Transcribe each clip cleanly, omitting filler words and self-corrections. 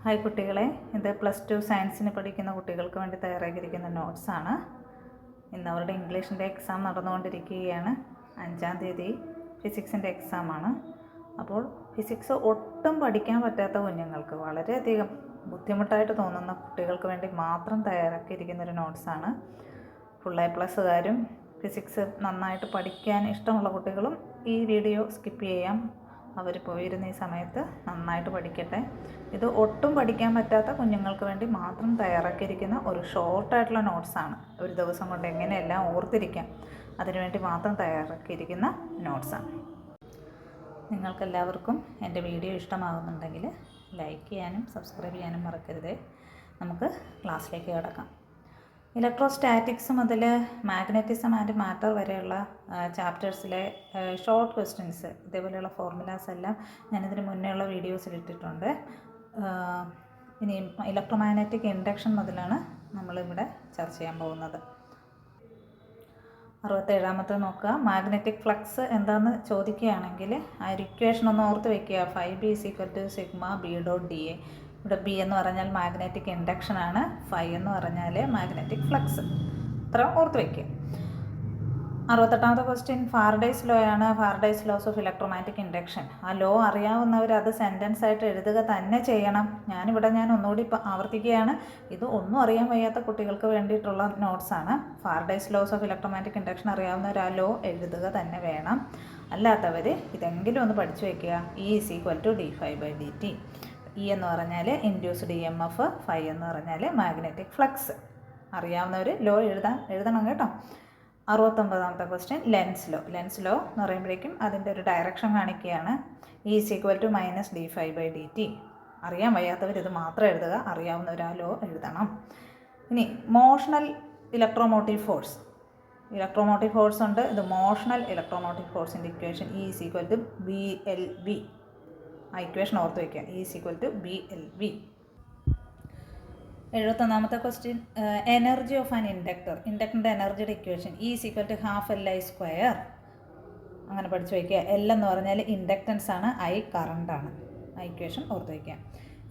Hi കുട്ടികളെ, ഇത് +2 സയൻസിന് പഠിക്കുന്ന കുട്ടികൾക്ക് വേണ്ടി തയ്യാറാക്കിയിരിക്കുന്ന നോട്ട്സാണ്. ഇന്ന് അവരുടെ ഇംഗ്ലീഷിൻ്റെ എക്സാം നടന്നുകൊണ്ടിരിക്കുകയാണ്. 5-ാം തീയതി ഫിസിക്സിൻ്റെ എക്സാമാണ്. അപ്പോൾ ഫിസിക്സ് ഒട്ടും പഠിക്കാൻ പറ്റാത്ത കുഞ്ഞുങ്ങൾക്ക്, വളരെയധികം ബുദ്ധിമുട്ടായിട്ട് തോന്നുന്ന കുട്ടികൾക്ക് വേണ്ടി മാത്രം തയ്യാറാക്കിയിരിക്കുന്നൊരു നോട്ട്സാണ്. ഫുൾ A+കാരും ഫിസിക്സ് നന്നായിട്ട് പഠിക്കാൻ ഇഷ്ടമുള്ള കുട്ടികളും ഈ വീഡിയോ സ്കിപ്പ് ചെയ്യാം. അവർ പോയിരുന്ന ഈ സമയത്ത് നന്നായിട്ട് പഠിക്കട്ടെ. ഇത് ഒട്ടും പഠിക്കാൻ പറ്റാത്ത കുഞ്ഞുങ്ങൾക്ക് വേണ്ടി മാത്രം തയ്യാറാക്കിയിരിക്കുന്ന ഒരു ഷോർട്ടായിട്ടുള്ള നോട്ട്സാണ്. ഒരു ദിവസം കൊണ്ട് എങ്ങനെയെല്ലാം ഓർത്തിരിക്കാം, അതിനുവേണ്ടി മാത്രം തയ്യാറാക്കിയിരിക്കുന്ന നോട്ട്സാണ്. നിങ്ങൾക്കെല്ലാവർക്കും എൻ്റെ വീഡിയോ ഇഷ്ടമാകുന്നുണ്ടെങ്കിൽ ലൈക്ക് ചെയ്യാനും സബ്സ്ക്രൈബ് ചെയ്യാനും മറക്കരുത്. നമുക്ക് ക്ലാസ്സിലേക്ക് കിടക്കാം. ഇലക്ട്രോസ്റ്റാറ്റിക്സ് മുതൽ മാഗ്നറ്റിസം ആൻഡ് മാറ്റർ വരെയുള്ള ചാപ്റ്റേഴ്സിലെ ഷോർട്ട് ക്വസ്റ്റ്യൻസ്, ഇതേപോലെയുള്ള ഫോർമുലാസ് എല്ലാം ഞാനിതിന് മുന്നേയുള്ള വീഡിയോസിൽ ഇട്ടിട്ടുണ്ട്. ഇനി ഇലക്ട്രോമാഗ്നറ്റിക് ഇൻഡക്ഷൻ മുതലാണ് നമ്മളിവിടെ ചർച്ച ചെയ്യാൻ പോകുന്നത്. 67ാമത്തെ നോക്കുക. മാഗ്നറ്റിക് ഫ്ലക്സ് എന്താണെന്ന് ചോദിക്കുകയാണെങ്കിൽ ആ ഒരു ഇക്വേഷൻ ഒന്ന് ഓർത്ത് വയ്ക്കുക. 5B = σB.dA. ഇവിടെ B എന്ന് പറഞ്ഞാൽ മാഗ്നറ്റിക് ഇൻഡക്ഷനാണ്, ഫൈ എന്ന് പറഞ്ഞാൽ മാഗ്നറ്റിക് ഫ്ലക്സ്. ഇത്ര ഓർത്ത് വയ്ക്കുക. 68ാമത്തെ ക്വസ്റ്റ്യൻ ഫാരഡേസ് ലോ ആണ്. Faraday's laws of electromagnetic induction. ആ ലോ അറിയാവുന്നവർ അത് സെൻറ്റൻസ് ആയിട്ട് എഴുതുക തന്നെ ചെയ്യണം. ഞാൻ ഒന്നുകൂടി ആവർത്തിക്കുകയാണ്. ഇത് ഒന്നും അറിയാൻ വയ്യാത്ത കുട്ടികൾക്ക് വേണ്ടിയിട്ടുള്ള നോട്ട്സാണ്. Faraday's laws of electromagnetic induction അറിയാവുന്നവർ ആ ലോ എഴുതുക തന്നെ വേണം. അല്ലാത്തവർ ഇതെങ്കിലും ഒന്ന് പഠിച്ചു വയ്ക്കുക. E = dϕ/dt. E എന്ന് പറഞ്ഞാൽ ഇൻഡ്യൂസ്ഡ് EMF, ഫൈ എന്ന് പറഞ്ഞാൽ മാഗ്നറ്റിക് ഫ്ലക്സ്. അറിയാവുന്നവർ ലോ എഴുതണം കേട്ടോ. 69ാമത്തെ question lens law. Lens law എന്ന് പറയുമ്പോഴേക്കും അതിൻ്റെ ഒരു ഡയറക്ഷൻ കാണിക്കുകയാണ്. E = -dϕ/dt. അറിയാൻ വയ്യാത്തവർ ഇത് മാത്രം എഴുതുക, അറിയാവുന്നവർ ആ ലോ എഴുതണം. ഇനി motional electromotive force. Electromotive force ഉണ്ട്. ഇത് മോഷണൽ ഇലക്ട്രോമോട്ടീവ് ഫോഴ്സിൻ്റെ ഇക്വേഷൻ E = BLV. ആ ഇക്വേഷൻ ഓർത്ത് വയ്ക്കുക. E = BLV. 71ാമത്തെ question energy of an inductor. ഇൻഡക്ടറിൻ്റെ എനർജിയുടെ ഇക്വേഷൻ E = ½ Li². അങ്ങനെ പഠിച്ചു വയ്ക്കുക. L എന്ന് പറഞ്ഞാൽ ഇൻഡക്റ്റൻസ് ആണ്, I കറണ്ടാണ്. ആ ഇക്വേഷൻ ഓർത്ത് വയ്ക്കുക.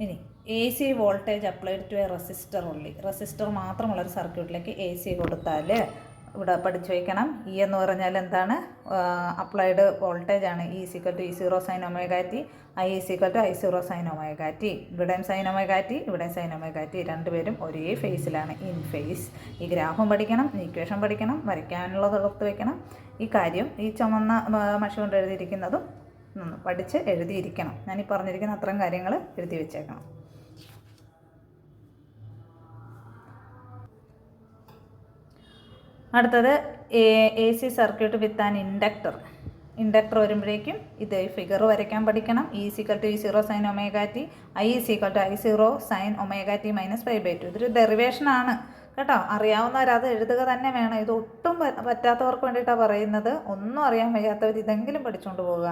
ഇനി AC voltage applied to a resistor only. Resistor മാത്രമുള്ളൊരു സർക്യൂട്ടിലേക്ക് AC കൊടുത്താൽ ഇവിടെ പഠിച്ചു വയ്ക്കണം. E എന്ന് പറഞ്ഞാൽ എന്താണ്? അപ്ലൈഡ് വോൾട്ടേജ് ആണ്. E = E0 sin ωt, I = I0 sin ωt. ഇവിടെയും sin ωt, ഇവിടെയും sin ωt. രണ്ടുപേരും ഒരേ ഫേസിലാണ്, ഇൻ ഫേസ്. ഈ ഗ്രാഫും പഠിക്കണം, ഇക്വേഷൻ പഠിക്കണം, വരയ്ക്കാനുള്ളത് ഓർത്ത് വയ്ക്കണം. ഈ കാര്യം ഈ ചുമന്ന മഷി കൊണ്ട് എഴുതിയിരിക്കുന്നതും പഠിച്ച് എഴുതിയിരിക്കണം. ഞാനീ പറഞ്ഞിരിക്കുന്ന അത്രയും കാര്യങ്ങൾ എഴുതി വെച്ചേക്കണം. അടുത്തത് AC circuit with an inductor. Inductor വരുമ്പോഴേക്കും ഇത് ഫിഗർ വരയ്ക്കാൻ പഠിക്കണം. E = E0 sin ωt, I = I0 sin ωt - π/2. ഇതൊരു ഡെറിവേഷനാണ് കേട്ടോ. അറിയാവുന്നവരത് എഴുതുക തന്നെ വേണം. ഇത് ഒട്ടും പറ്റാത്തവർക്ക് വേണ്ടിയിട്ടാണ് പറയുന്നത്. ഒന്നും അറിയാൻ വയ്യാത്തവർ ഇതെങ്കിലും പഠിച്ചുകൊണ്ട് പോവുക.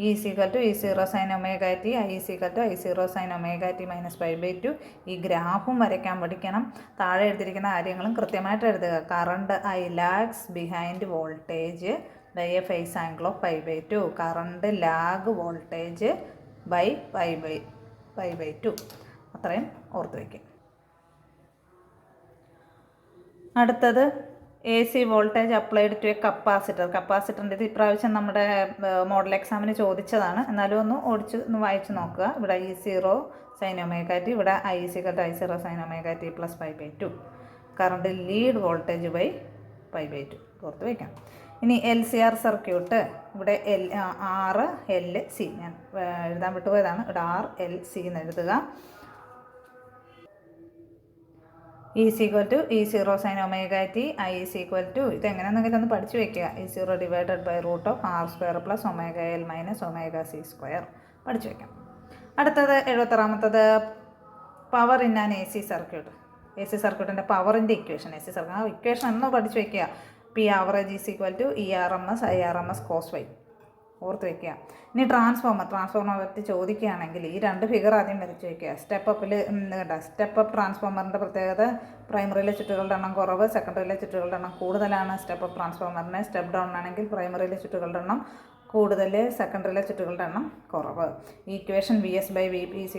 E = E0 sin ωt, I = I0 sin ωt - π/2. ഈ ഗ്രാഫും വരയ്ക്കാൻ പഠിക്കണം. താഴെ എഴുതിയിരിക്കുന്ന കാര്യങ്ങളും കൃത്യമായിട്ട് എഴുതുക. Current I lags behind voltage by a phase angle of π/2. Current lag voltage by π/2. അത്രയും ഓർത്ത് വയ്ക്കും. അടുത്തത് AC voltage applied to a capacitor. കപ്പാസിറ്ററിൻ്റെ ഇത് ഇപ്രാവശ്യം നമ്മുടെ മോഡൽ എക്സാമിന് ചോദിച്ചതാണ്. എന്നാലും ഒന്ന് വായിച്ച് നോക്കുക. ഇവിടെ E0 sin ωt, ഇവിടെ I = I0 sin ωt + π/2. Current lead voltage by π/2 ഓർത്ത് വയ്ക്കാം. ഇനി LCR സർക്യൂട്ട്. ഇവിടെ RLC, ഞാൻ എഴുതാൻ വിട്ടുപോയതാണ്. ഇവിടെ RLC എന്ന് എഴുതുക. E = E0 sin ωt, I = ഇതെങ്ങനെയാണെന്നെങ്കിലും ഒന്ന് പഠിച്ചു വയ്ക്കുക. E0 / √R² + ωL - ωc². പഠിച്ചു വയ്ക്കാം. അടുത്തത് 76ാമത്തത് power in an AC circuit. AC സർക്യൂട്ടിൻ്റെ പവറിൻ്റെ ഇക്വേഷൻ. ആ ഇക്വേഷൻ ഒന്ന് പഠിച്ചു വയ്ക്കുക. P average = ERMS IRMS cos φ. ഓർത്ത് വയ്ക്കുക. ഇനി ട്രാൻസ്ഫോമർ പറ്റി ചോദിക്കുകയാണെങ്കിൽ ഈ രണ്ട് ഫിഗർ ആദ്യം വരച്ച് വയ്ക്കുക. സ്റ്റെപ്പ് അപ്പ് ട്രാൻസ്ഫോമറിൻ്റെ പ്രത്യേകത പ്രൈമറിയിലെ ചുറ്റുകളുടെ എണ്ണം കുറവ്, സെക്കൻഡറിയിലെ ചുറ്റുകളുടെ എണ്ണം കൂടുതലാണ് സ്റ്റെപ്പ് അപ്പ് ട്രാൻസ്ഫോമറിന്. സ്റ്റെപ്പ് ഡൗൺ ആണെങ്കിൽ പ്രൈമറിയിലെ ചുറ്റുകളുടെ എണ്ണം കൂടുതൽ, സെക്കൻഡറിയിലെ ചുറ്റുകളുടെ എണ്ണം കുറവ്. ഇക്വേഷൻ VS/VP =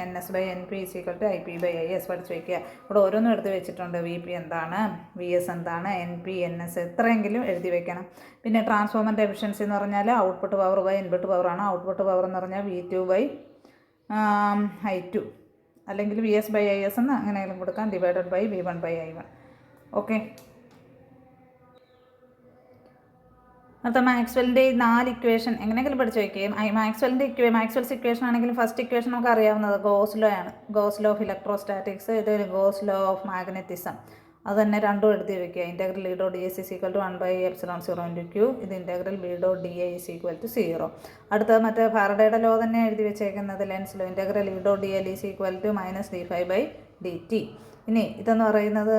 NS/NP = IP/IS പഠിച്ച് വയ്ക്കുക. ഇവിടെ ഓരോന്നും എടുത്ത് വെച്ചിട്ടുണ്ട്. VP എന്താണ്, VS എന്താണ്, NP NS എത്രയെങ്കിലും എഴുതി വെക്കണം. പിന്നെ ട്രാൻസ്ഫോമറിൻ്റെ എഫിഷ്യൻസി എന്ന് പറഞ്ഞാൽ ഔട്ട്പുട്ട് പവർ ബൈ ഇൻപുട്ട് പവറാണ്. ഔട്ട്പുട്ട് പവർ എന്ന് പറഞ്ഞാൽ V2/I2 അല്ലെങ്കിൽ VS/IS എന്ന് അങ്ങനെയെങ്കിലും കൊടുക്കാം, ഡിവൈഡഡ് ബൈ V1/I1. ഓക്കെ. അടുത്ത മാക്സ്വെല്ലിൻ്റെ 4 ഇക്വേഷൻ എങ്ങനെയെങ്കിലും പഠിച്ച് വയ്ക്കുകയും മാക്സ്വെൽസ് ഇക്വേഷൻ ആണെങ്കിലും ഫസ്റ്റ് ഇക്വേഷൻ നമുക്ക് അറിയാവുന്നത് ഗോസ് ലോ ആണ്. ഗോസ് ലോ ഓഫ് ഇലക്ട്രോസ്റ്റാറ്റിക്സ്, ഇത് ഗോസ് ലോ ഓഫ് മാഗ്നറ്റിസം. അത് തന്നെ രണ്ടും എഴുതി വയ്ക്കുക. ഇൻ്റഗ്രൽ E.dS = 1/ε0 ഇത് ഇൻ്റഗ്രൽ B.dA = 0. അടുത്തത് മറ്റേ ഫാരഡേയുടെ ലോ തന്നെ എഴുതി വെച്ചേക്കുന്നത് lens law. Integral E.dL = -dφ/dt. ഇനി ഇതെന്ന് പറയുന്നത്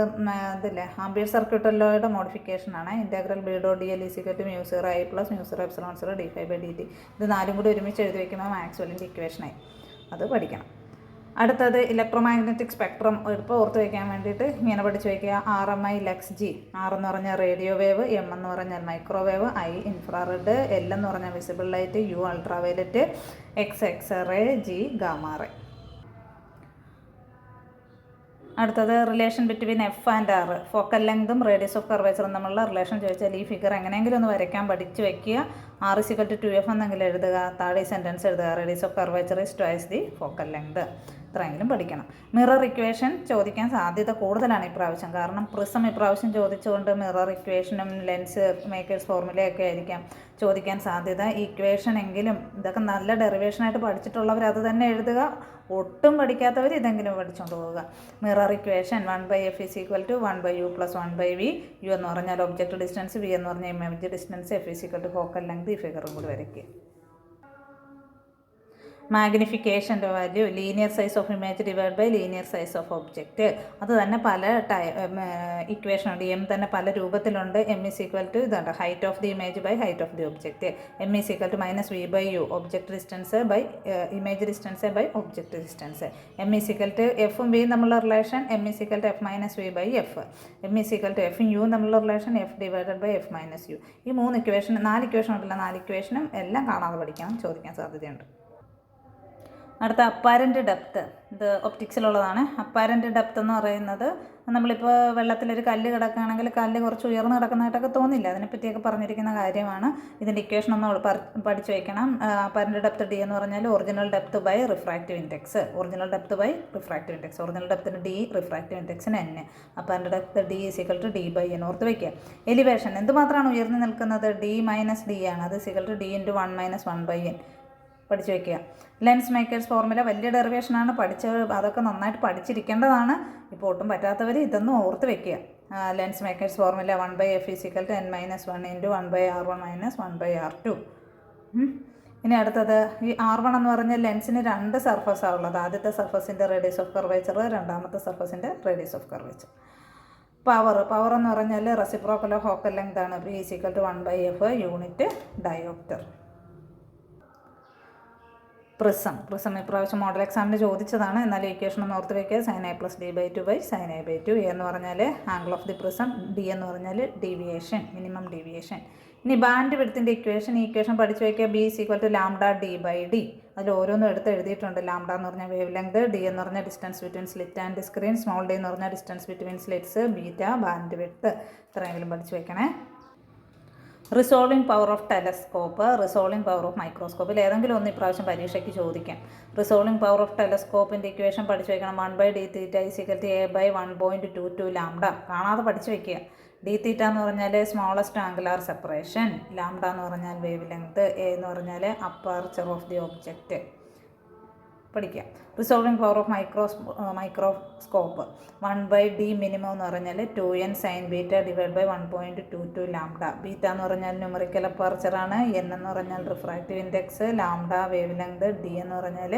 ഇതില്ലേ ആംബിയർ സർക്യൂട്ട് ലോയുടെ മോഡിഫിക്കേഷനാണ്. Integral B.dL = μ0I + μ0ε0 dφ/dt. ഇത് നാലും കൂടി ഒരുമിച്ച് എഴുതി വയ്ക്കുമ്പോൾ മാക്സ്വെല്ലിൻ്റെ ഇക്വേഷനായി. അത് പഠിക്കണം. അടുത്തത് ഇലക്ട്രോമാഗ്നറ്റിക് സ്പെക്ട്രം ഇപ്പോൾ ഓർത്ത് വയ്ക്കാൻ വേണ്ടിയിട്ട് ഇങ്ങനെ പഠിച്ച് വയ്ക്കുക. RMI LUX-G. R എന്ന് പറഞ്ഞാൽ റേഡിയോ വേവ്, M എന്ന് പറഞ്ഞാൽ മൈക്രോവേവ്, I ഇൻഫ്രാറെഡ്, L എന്ന് പറഞ്ഞാൽ visible light, U ultraviolet, X X-ray, G gamma ray. അടുത്തത് relation between F and R. Focal ലെങ്തും റേഡിയസ് ഓഫ് കർവേച്ചറും തമ്മിലുള്ള റിലേഷൻ ചോദിച്ചാൽ ഈ ഫിഗർ എങ്ങനെയെങ്കിലും ഒന്ന് വരയ്ക്കാൻ പഠിച്ച് വയ്ക്കുക. R = 2F എന്നെങ്കിലും എഴുതുക. താഴെ സെൻറ്റൻസ് എഴുതുക. Radius of curvature is twice the focal length. ഇത്രയെങ്കിലും പഠിക്കണം. മിറർ ഇക്വേഷൻ ചോദിക്കാൻ സാധ്യത കൂടുതലാണ് ഇപ്രാവശ്യം. കാരണം പ്രിസം ഇപ്രാവശ്യം ചോദിച്ചുകൊണ്ട് മിറർ ഇക്വേഷനും ലെൻസ് മേക്കേഴ്സ് ഫോർമുലയൊക്കെ ആയിരിക്കാം ചോദിക്കാൻ സാധ്യത. ഇക്വേഷൻ എങ്കിലും ഇതൊക്കെ നല്ല ഡെറിവേഷനായിട്ട് പഠിച്ചിട്ടുള്ളവർ അത് തന്നെ എഴുതുക. ഒട്ടും പഠിക്കാത്തവർ ഇതെങ്കിലും പഠിച്ചുകൊണ്ട് പോവുക. Mirror equation 1/F = 1/U + 1/V. U എന്ന് പറഞ്ഞാൽ ഒബ്ജക്റ്റ് ഡിസ്റ്റൻസ്, V എന്ന് പറഞ്ഞാൽ image distance, F = focal length. ഈ ഫിഗറും കൂടി വരയ്ക്കുക. മാഗ്നിഫിക്കേഷൻ്റെ value linear size of image divide by linear size of object. അത് തന്നെ പല ഇക്വേഷൻ ഉണ്ട്. M തന്നെ പല രൂപത്തിലുണ്ട്. M = ഇതുണ്ട് height of the image by height of the object. M = -V/U object distance by image distance by object distance. M = F-ഉം V തമ്മിലുള്ള relation M = F - V/F. M = F-ഉം U തമ്മിലുള്ള റിലേഷൻ F / F - U. ഈ 4 equation ഉണ്ടല്ലോ, 4 ഇക്വേഷനും എല്ലാം കാണാതെ പഠിക്കണം, ചോദിക്കാൻ സാധ്യതയുണ്ട്. അടുത്ത അപ്പാരൻ്റ് ഡെപ്ത്ത്. ഇത് ഒപ്റ്റിക്സിലുള്ളതാണ്. അപ്പാരൻ്റ് ഡെപ്ത്ത് എന്ന് പറയുന്നത് നമ്മളിപ്പോൾ വെള്ളത്തിലൊരു കല്ല് കിടക്കുകയാണെങ്കിൽ കല്ല് കുറച്ച് ഉയർന്ന് കിടക്കുന്നതായിട്ടൊക്കെ തോന്നില്ല. അതിനെപ്പറ്റിയൊക്കെ പറഞ്ഞിരിക്കുന്ന കാര്യമാണ്. ഇതിൻ്റെ ഇക്വേഷൻ ഒന്ന് പഠിച്ചു വയ്ക്കണം. അപ്പാരൻ്റ് ഡെപ്ത്ത് D എന്ന് പറഞ്ഞാൽ original depth by refractive index. Original depth by refractive index. Original ഡെപ്ത്തിന് D, റിഫ്രാക്റ്റീവ് ഇൻഡെക്സിന് N. Apparent depth D = D/N ഓർത്ത് വയ്ക്കുക. എലിവേഷൻ എന്തുമാത്രമാണ് ഉയർന്നു നിൽക്കുന്നത്? D - D ആണ്. അത് = D × 1 - 1/N പഠിച്ചു വയ്ക്കുക. ലെൻസ് മേക്കേഴ്സ് ഫോർമുല വലിയ ഡെറിവേഷനാണ്. അതൊക്കെ നന്നായിട്ട് പഠിച്ചിരിക്കേണ്ടതാണ്. ഇപ്പോൾ ഒട്ടും പറ്റാത്തവർ ഇതൊന്നും ഓർത്ത് വയ്ക്കുക. Lens makers formula 1/F = n - 1 × 1/R1 - 1/R2. ഇനി അടുത്തത് ഈ R1 എന്ന് പറഞ്ഞാൽ ലെൻസിന് 2 സർഫസാണ് ഉള്ളത്. ആദ്യത്തെ സർഫസിൻ്റെ റേഡിയസ് ഓഫ് കർവേച്ചർ, രണ്ടാമത്തെ സർഫസിൻ്റെ റേഡിയസ് ഓഫ് കർവേച്ചർ. പവർ എന്ന് പറഞ്ഞാൽ റെസിപ്രോക്കൽ ഓഫ് ഫോക്കൽ ലെങ്ത് ആണ്. P = 1/F unit dioptre. Prism ഇപ്രാവശ്യം മോഡൽ എക്സാമിന് ചോദിച്ചതാണ്. എന്നാലും ഇക്വേഷൻ ഒന്ന് ഓർത്ത് വയ്ക്കുക. sin A + D/2 sin A/2. A എന്ന് പറഞ്ഞാൽ angle of the prism, D എന്ന് പറഞ്ഞാൽ ഡീവിയേഷൻ, മിനിമം ഡീവിയേഷൻ. ഇനി ബാൻഡ് വിഡ്ത്തിൻ്റെ ഇക്വേഷൻ പഠിച്ചു വയ്ക്കുക. B = λd/d. അതിൽ ഓരോന്നും എടുത്ത് എഴുതിയിട്ടുണ്ട്. ലാംഡ എന്ന് പറഞ്ഞാൽ വേവ് ലെങ്ത്, D എന്ന് പറഞ്ഞാൽ distance between slit and screen, small d എന്ന് പറഞ്ഞാൽ distance between slits, beta bandwidth. ഇത്രയെങ്കിലും പഠിച്ചു വയ്ക്കണേ. Resolving power of telescope, resolving power of മൈക്രോസ്കോപ്പിൽ ഏതെങ്കിലും ഒന്ന് ഇപ്രാവശ്യം പരീക്ഷയ്ക്ക് ചോദിക്കാം. റിസോൾവിംഗ് പവർ ഓഫ് ടെലസ്കോപ്പിൻ്റെ ഇക്വേഷൻ പഠിച്ചു വയ്ക്കണം. 1/d θ = A/1.22 lambda. കാണാതെ പഠിച്ചു വയ്ക്കുക. d θ എന്ന് പറഞ്ഞാൽ സ്മോളസ്റ്റ് ആംഗുലാർ സെപ്പറേഷൻ, ലാംഡ എന്ന് പറഞ്ഞാൽ വേവ് ലെങ്ത്, A എന്ന് പറഞ്ഞാൽ അപ്പർച്ചർ ഓഫ് ദി ഒബ്ജക്റ്റ്. പഠിക്കുക. Resolving power of microscope 1/d minimum എന്ന് പറഞ്ഞാൽ 2n sin β / 1.22 ലാംഡ. ബീറ്റ എന്ന് പറഞ്ഞാൽ ന്യൂമറിക്കൽ അപ്പർച്ചറാണ്, n എന്ന് പറഞ്ഞാൽ refractive index, lambda wave length, D എന്ന് പറഞ്ഞാൽ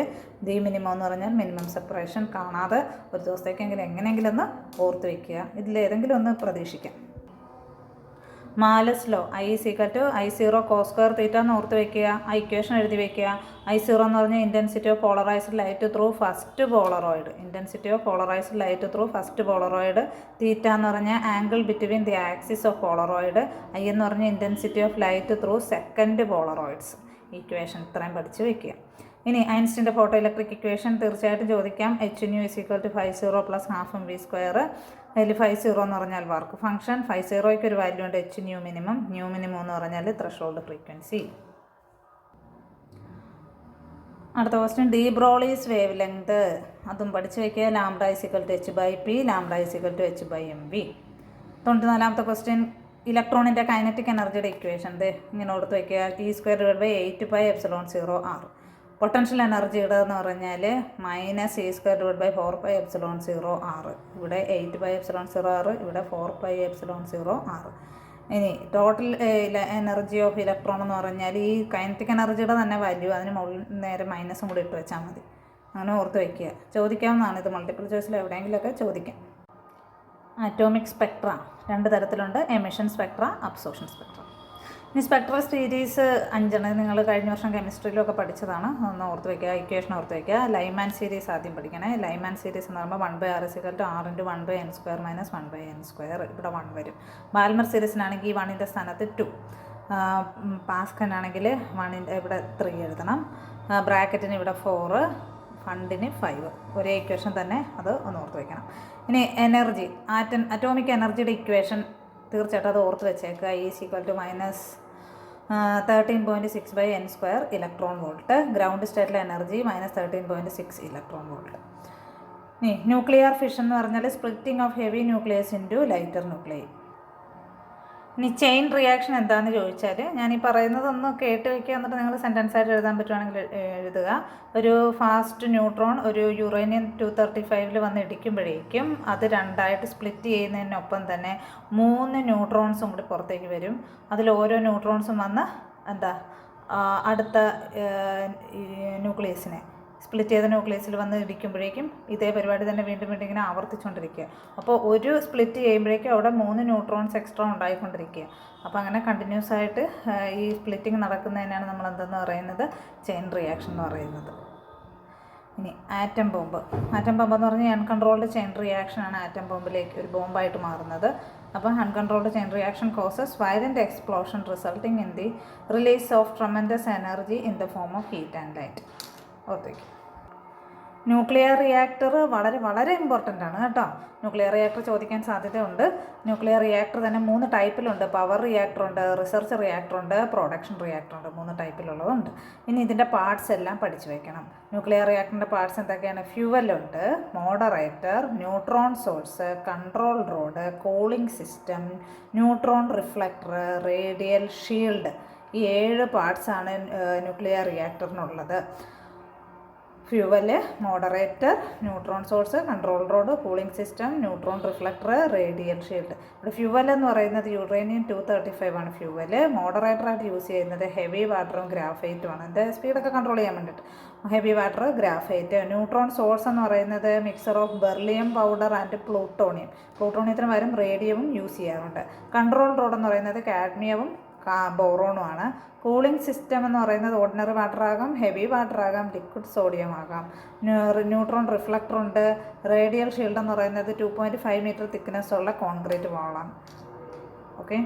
D മിനിമം എന്ന് പറഞ്ഞാൽ മിനിമം സെപ്പറേഷൻ. കാണാതെ ഒരു ദിവസത്തേക്കെങ്കിലും എങ്ങനെയെങ്കിലും ഒന്ന് ഓർത്ത് വയ്ക്കുക. ഇതിലേതെങ്കിലും ഒന്ന് പ്രതീക്ഷിക്കാം. Malus law I=I0 cos square theta എന്ന് ഓർത്ത് വയ്ക്കുക. ആ ഇക്വേഷൻ എഴുതി വയ്ക്കുക. I0 എന്ന് പറഞ്ഞാൽ intensity of polarised light through first polaroid. Intensity of polarised light through first polaroid. Theta എന്ന് പറഞ്ഞാൽ angle between the axis of polaroid. I എന്ന് പറഞ്ഞാൽ intensity of light through second polaroids. Equation ഇത്രയും പഠിച്ച് വയ്ക്കുക. ഇനി ഐൻസ്റ്റീൻ്റെ ഫോട്ടോ ഇലക്ട്രിക് ഇക്വേഷൻ തീർച്ചയായിട്ടും ചോദിക്കാം. Hν = φ0 + ½ mv². അതിൽ φ0 എന്ന് പറഞ്ഞാൽ വർക്ക് ഫംഗ്ഷൻ. φ0യ്ക്ക് ഒരു വാല്യൂ ഉണ്ട് Hν മിനിമം. ന്യൂ മിനിമം എന്ന് പറഞ്ഞാൽ ത്രെഷോൾഡ് ഫ്രീക്വൻസി. അടുത്ത ക്വസ്റ്റ്യൻ ഡി ബ്രോളീസ് വേവ് ലെങ്ത്. അതും പഠിച്ച് വയ്ക്കുക. λ = h/p, λ = h/mv. 94ാമത്തെ ക്വസ്റ്റ്യൻ ഇലക്ട്രോണിൻ്റെ കൈനറ്റിക് എനർജിയുടെ ഇക്വേഷൻ ഇങ്ങനെ ഓർത്ത് വയ്ക്കുക. T² / 8πε0r. പൊട്ടൻഷ്യൽ എനർജിയുടെ എന്ന് പറഞ്ഞാൽ -E² / 4πε0r. ഇവിടെ 8πε0r, ഇവിടെ 4πε0r. ഇനി ടോട്ടൽ എനർജി ഓഫ് ഇലക്ട്രോൺ എന്ന് പറഞ്ഞാൽ ഈ കൈനറ്റിക് എനർജിയുടെ തന്നെ വാല്യൂ അതിന് മുകളിൽ നേരെ മൈനസും കൂടി ഇട്ട് വെച്ചാൽ മതി. അങ്ങനെ ഓർത്ത് വയ്ക്കുക. ചോദിക്കാവുന്നതാണ് ഇത്. മൾട്ടിപ്പിൾ ചോയ്സിൽ എവിടെയെങ്കിലുമൊക്കെ ചോദിക്കാം. അറ്റോമിക് സ്പെക്ട്ര 2 തരത്തിലുണ്ട്. Emission Spectra, absorption Spectra. ഇനി സ്പെക്ട്രൽ സീരീസ് 5 നിങ്ങൾ കഴിഞ്ഞ വർഷം കെമിസ്ട്രിയിലൊക്കെ പഠിച്ചതാണ്. ഒന്ന് ഓർത്ത് വയ്ക്കുക. ഇക്വേഷൻ ഓർത്ത് വയ്ക്കുക. ലൈമാൻ സീരീസ് ആദ്യം പഠിക്കണേ. ലൈമാൻ സീരീസ് എന്ന് പറയുമ്പോൾ 1/r = r × 1/n² - 1/n². ഇവിടെ 1 വരും. ബാൽമർ സീരീസിനാണെങ്കിൽ 1ൻ്റെ സ്ഥാനത്ത് 2. പാസ്കലിനാണെങ്കിൽ 1ൻ്റെ ഇവിടെ 3 എഴുതണം. ബ്രാക്കറ്റിന് ഇവിടെ 4, ഫണ്ടിന് 5. ഒരേ ഇക്വേഷൻ തന്നെ, അത് ഒന്ന് ഓർത്ത് വയ്ക്കണം. ഇനി എനർജി, അറ്റോമിക് എനർജിയുടെ ഇക്വേഷൻ തീർച്ചയായിട്ടും അത് ഓർത്ത് വെച്ചേക്കുക. E = 13.6/n² electron volt. Ground സ്റ്റേറ്റിലെ എനർജി -13.6 ഇലക്ട്രോൺ വോൾട്ട്. ഇനി ന്യൂക്ലിയർ ഫിഷൻ എന്ന് പറഞ്ഞാൽ splitting of heavy nucleus into lighter nuclei. ഇനി ചെയിൻ റിയാക്ഷൻ എന്താണെന്ന് ചോദിച്ചാൽ ഞാൻ ഈ പറയുന്നതൊന്ന് കേട്ട് വയ്ക്കുക. എന്നിട്ട് നിങ്ങൾ സെൻറ്റൻസ് ആയിട്ട് എഴുതാൻ പറ്റുവാണെങ്കിൽ എഴുതുക. ഒരു ഫാസ്റ്റ് ന്യൂട്രോൺ ഒരു യുറേനിയം 235 വന്ന് ഇടിക്കുമ്പോഴേക്കും അത് 2ആയിട്ട് സ്പ്ലിറ്റ് ചെയ്യുന്നതിനൊപ്പം തന്നെ 3 ന്യൂട്രോൺസും കൂടി പുറത്തേക്ക് വരും. അതിൽ ഓരോ ന്യൂട്രോൺസും വന്ന് അടുത്ത ന്യൂക്ലിയസിനെ സ്പ്ലിറ്റ് ചെയ്ത ന്യൂക്ലിയസിൽ വന്ന് ഇടിക്കുമ്പോഴേക്കും ഇതേ പരിപാടി തന്നെ വീണ്ടും വീണ്ടും ഇങ്ങനെ ആവർത്തിച്ചുകൊണ്ടിരിക്കുക. അപ്പോൾ ഒരു സ്പ്ലിറ്റ് ചെയ്യുമ്പോഴേക്കും അവിടെ 3 ന്യൂട്രോൺസ് എക്സ്ട്രാ ഉണ്ടായിക്കൊണ്ടിരിക്കുക. അപ്പോൾ അങ്ങനെ കണ്ടിന്യൂസ് ആയിട്ട് ഈ സ്പ്ലിറ്റിംഗ് നടക്കുന്നതിനാണ് നമ്മൾ എന്തെന്ന് പറയുന്നത്, ചെയിൻ റിയാക്ഷൻ എന്ന് പറയുന്നത്. ഇനി ആറ്റം ബോംബ് എന്ന് പറഞ്ഞാൽ അൺകൺട്രോൾഡ് ചെയിൻ റിയാക്ഷനാണ് ആറ്റം ബോംബിലേക്ക് ഒരു ബോംബായിട്ട് മാറുന്നത്. അപ്പോൾ uncontrolled chain reaction causes violent explosion resulting in the release of tremendous energy in the form of heat and light. ഓർത്തേക്കും. ന്യൂക്ലിയർ റിയാക്ടർ വളരെ വളരെ ഇമ്പോർട്ടൻ്റ് ആണ് കേട്ടോ. ന്യൂക്ലിയർ റിയാക്ടർ ചോദിക്കാൻ സാധ്യതയുണ്ട്. ന്യൂക്ലിയർ റിയാക്ടർ തന്നെ 3 ടൈപ്പിലുണ്ട്. പവർ റിയാക്ടറുണ്ട്, റിസർച്ച് റിയാക്ടറുണ്ട്, പ്രൊഡക്ഷൻ റിയാക്ടറുണ്ട്. 3 ടൈപ്പിലുള്ളതുണ്ട്. ഇനി ഇതിൻ്റെ പാർട്സ് എല്ലാം പഠിച്ചു വയ്ക്കണം. ന്യൂക്ലിയർ റിയാക്ടറിൻ്റെ പാർട്സ് എന്തൊക്കെയാണ്? ഫ്യൂവലുണ്ട്, moderator, neutron source, control rod, cooling system, neutron reflector, radial shield. ഈ 7 പാർട്സാണ് ന്യൂക്ലിയർ റിയാക്ടറിനുള്ളത്. Fuel, moderator, neutron source, control rod, cooling system, neutron reflector, radial shield. ഇവിടെ ഫ്യൂവൽ എന്ന് പറയുന്നത് യുറേനിയം 235 ആണ് ഫ്യൂവല്. മോഡറേറ്ററായിട്ട് യൂസ് ചെയ്യുന്നത് ഹെവി വാട്ടറും ഗ്രാഫൈറ്റുമാണ്. അതിൻ്റെ സ്പീഡൊക്കെ കൺട്രോൾ ചെയ്യാൻ വേണ്ടിയിട്ട് heavy water, graphite. Neutron source എന്ന് പറയുന്നത് mixer of beryllium powder and plutonium. പ്ലൂട്ടോണിയത്തിന് പകരം റേഡിയവും യൂസ് ചെയ്യാറുണ്ട്. കൺട്രോൾ റോഡ് എന്ന് പറയുന്നത് കാഡ്മിയവും ബോറോണുമാണ്. കൂളിംഗ് സിസ്റ്റം എന്ന് പറയുന്നത് ഓർഡിനറി വാട്ടർ ആകാം, ഹെവി വാട്ടർ ആകാം, ലിക്വിഡ് സോഡിയം ആകാം. ന്യൂട്രോൺ റിഫ്ലക്ടർ ഉണ്ട്. റേഡിയൽ ഷീൽഡ് എന്ന് പറയുന്നത് 2.5 മീറ്റർ തിക്നെസ് ഉള്ള കോൺക്രീറ്റ് വാളാണ്. ഓക്കെ.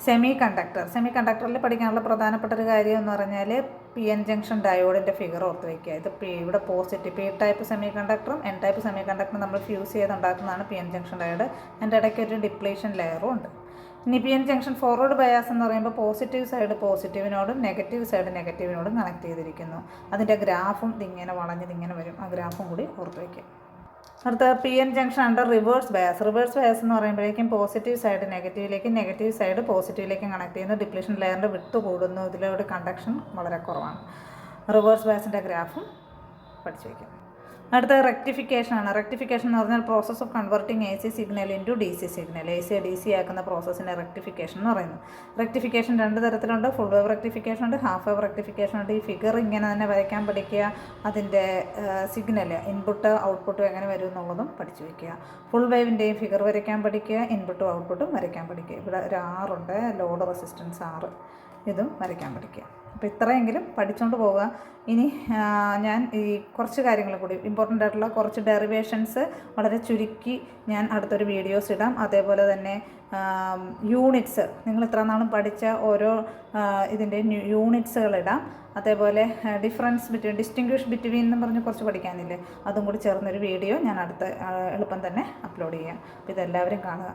സെമി കണ്ടക്ടറിൽ പഠിക്കാനുള്ള പ്രധാനപ്പെട്ട ഒരു കാര്യം എന്ന് പറഞ്ഞാൽ PN ജംഗ്ഷൻ ഡയോഡിൻ്റെ ഫിഗർ ഓർത്ത് വയ്ക്കുക. ഇത് ഇവിടെ പോസിറ്റീവ് P ടൈപ്പ് സെമി കണ്ടക്ടറും N ടൈപ്പ് സെമി കണ്ടക്ടറും നമ്മൾ ഫ്യൂസ് ചെയ്തുണ്ടാക്കുന്നതാണ് PN ജംഗ്ഷൻ ഡയോഡ്. അതിൻ്റെ ഇടയ്ക്ക് ഒരു ഡിപ്ലീഷൻ ലെയറും ഉണ്ട്. ഇനി PN ജംഗ്ഷൻ ഫോർവേഡ് ബയാസ് എന്ന് പറയുമ്പോൾ പോസിറ്റീവ് സൈഡ് പോസിറ്റീവിനോടും നെഗറ്റീവ് സൈഡ് നെഗറ്റീവിനോടും കണക്ട് ചെയ്തിരിക്കുന്നു. അതിൻ്റെ ഗ്രാഫും ഇതിങ്ങനെ വളഞ്ഞതിങ്ങനെ വരും. ആ ഗ്രാഫും കൂടി ഓർത്ത് വയ്ക്കുക. അടുത്ത PN junction under reverse bias എന്ന് പറയുമ്പോഴേക്കും പോസിറ്റീവ് സൈഡ് നെഗറ്റീവിലേക്കും നെഗറ്റീവ് സൈഡ് പോസിറ്റീവിലേക്കും കണക്ട് ചെയ്യുന്നു. ഡിപ്ലീഷൻ ലെയറിൻ്റെ വിട്ട് കൂടുന്നു. ഇതിലൂടെ കണ്ടക്ഷൻ വളരെ കുറവാണ്. റിവേഴ്സ് ബയാസിൻ്റെ ഗ്രാഫും പഠിച്ചു വയ്ക്കും. അടുത്ത റെക്ടിഫിക്കേഷൻ ആണ്. റെക്ടിഫിക്കേഷൻ എന്ന് പറഞ്ഞാൽ process of കൺവെർട്ടിങ് AC signal into DC signal. AC DC ആക്കുന്ന പ്രോസസ്സിനെ റെക്ടിഫിക്കേഷൻ എന്ന് പറയുന്നു. റെക്ടിഫിക്കേഷൻ 2 തരത്തിലുണ്ട്. ഫുൾ വേവ് റെക്ടിഫിക്കേഷൻ ഉണ്ട്, ഹാഫ് വേവ് റെക്ടിഫിക്കേഷൻ ഉണ്ട്. ഈ ഫിഗർ ഇങ്ങനെ തന്നെ വരയ്ക്കാൻ പഠിക്കുക. അതിൻ്റെ സിഗ്നൽ ഇൻപുട്ട് ഔട്ട്പുട്ടും എങ്ങനെ വരും എന്നുള്ളതും പഠിച്ചു വയ്ക്കുക. ഫുൾ വേവിൻ്റെയും ഫിഗർ വരയ്ക്കാൻ പഠിക്കുക, ഇൻപുട്ടും ഔട്ട്പുട്ടും വരയ്ക്കാൻ പഠിക്കുക. ഇവിടെ ഒരു R ഉണ്ട്, ലോഡ് റെസിസ്റ്റൻസ് R, ഇതും വരയ്ക്കാൻ പഠിക്കുക. അപ്പോൾ ഇത്രയെങ്കിലും പഠിച്ചുകൊണ്ട് പോവുക. ഇനി ഞാൻ ഈ കുറച്ച് കാര്യങ്ങൾ കൂടി ഇമ്പോർട്ടൻ്റ് ആയിട്ടുള്ള കുറച്ച് ഡെറിവേഷൻസ് വളരെ ചുരുക്കി ഞാൻ അടുത്തൊരു വീഡിയോസ് ഇടാം. അതേപോലെ തന്നെ യൂണിറ്റ്സ്, നിങ്ങൾ ഇത്ര നാളും പഠിച്ച ഓരോ ഇതിൻ്റെ യൂണിറ്റ്സുകൾ ഇടാം. അതേപോലെ ഡിസ്റ്റിങ്വിഷ് ബിറ്റ്വീൻ എന്ന് പറഞ്ഞ് കുറച്ച് പഠിക്കാനില്ലേ, അതും കൂടി ചേർന്നൊരു വീഡിയോ ഞാൻ അടുത്ത എളുപ്പം തന്നെ അപ്ലോഡ് ചെയ്യാം. അപ്പോൾ ഇതെല്ലാവരും കാണുക.